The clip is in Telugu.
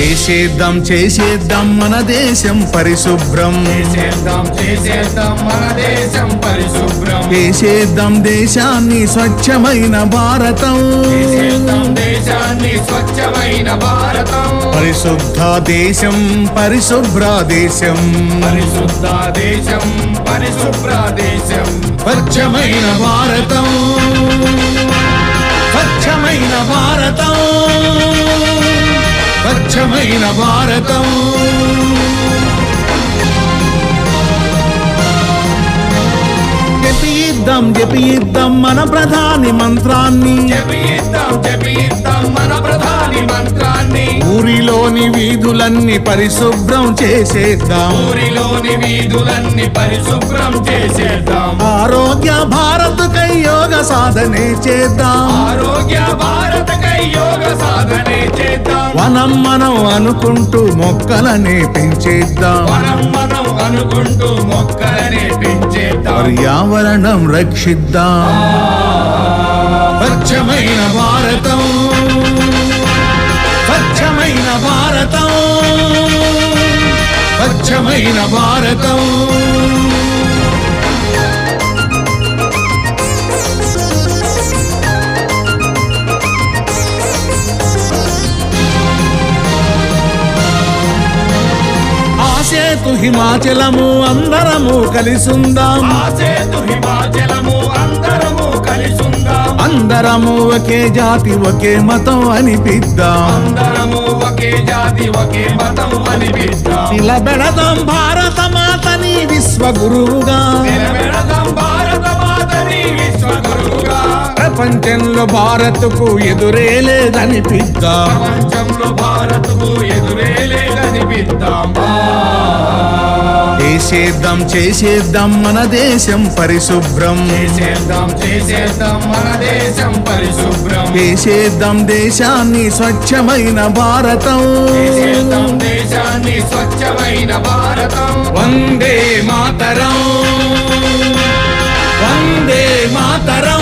చేసేద్దాం చేసేద్దాం మన దేశం పరిశుభ్రం, చేసేద్దాం మన దేశం పరిశుభ్రం, చేసేద్దాం దేశాన్ని స్వచ్ఛమైన భారతం, దేశాన్ని స్వచ్ఛమైన భారతం, పరిశుద్ధ దేశం పరిశుభ్ర దేశం, పరిశుద్ధ దేశం పరిశుభ్ర దేశం, స్వచ్ఛమైన భారతం, స్వచ్ఛమైన భారతం, స్వచ్ఛమైన భారతం. జపిద్దాం మన ప్రధాని మంత్రాన్ని, జపిద్దాం మన ప్రధాని మంత్రాన్ని, ఊరిలోని వీధులన్నీ పరిశుభ్రం చేసేద్దాం, ఊరిలోని వీధులన్నీ పరిశుభ్రం చేసేద్దాం, ఆరోగ్య భారత్కై యోగ సాధనే చేద్దాం, ఆరోగ్య భారత్కై యోగ సాధనే చేద్దాం, మనం అనుకుంటూ మొక్కలనే పెంచేద్దాం, మనం అనుకుంటూ మొక్కలనే పెంచేద్దాం, పర్యావరణం రక్షిద్దాం, స్వచ్ఛమైన భారతం, స్వచ్ఛమైన భారతం, స్వచ్ఛమైన భారతం. ఆసేతు హిమాచలము అందరము కలిసుందాం, ఆసేతు హిమాచలము అందరము కలిసుందాం, అందరము ఒకే జాతి ఒకే మతం అనిపిద్దాం, అందరము ఒకే జాతి ఒకే మతం అనిపిద్దాం, నిలబెడదాం భారత మాతని విశ్వగురువుగా, నిలబెడదాం భారత మాతని విశ్వగురువుగా, ప్రపంచంలో భారత్కు ఎదురే లేదనిపిద్దాం, ప్రపంచంలో భారత్కు ఎదురే లేదనిపిద్దాం, చేసేద్దాం మన దేశం పరిశుభ్రం, చేసేద్దాం మన దేశం పరిశుభ్రం, చేసేద్దాం దేశాన్ని స్వచ్ఛమైన భారతం, దేశాన్ని స్వచ్ఛమైన భారతం, వందే మాతరం, వందే మాతరం.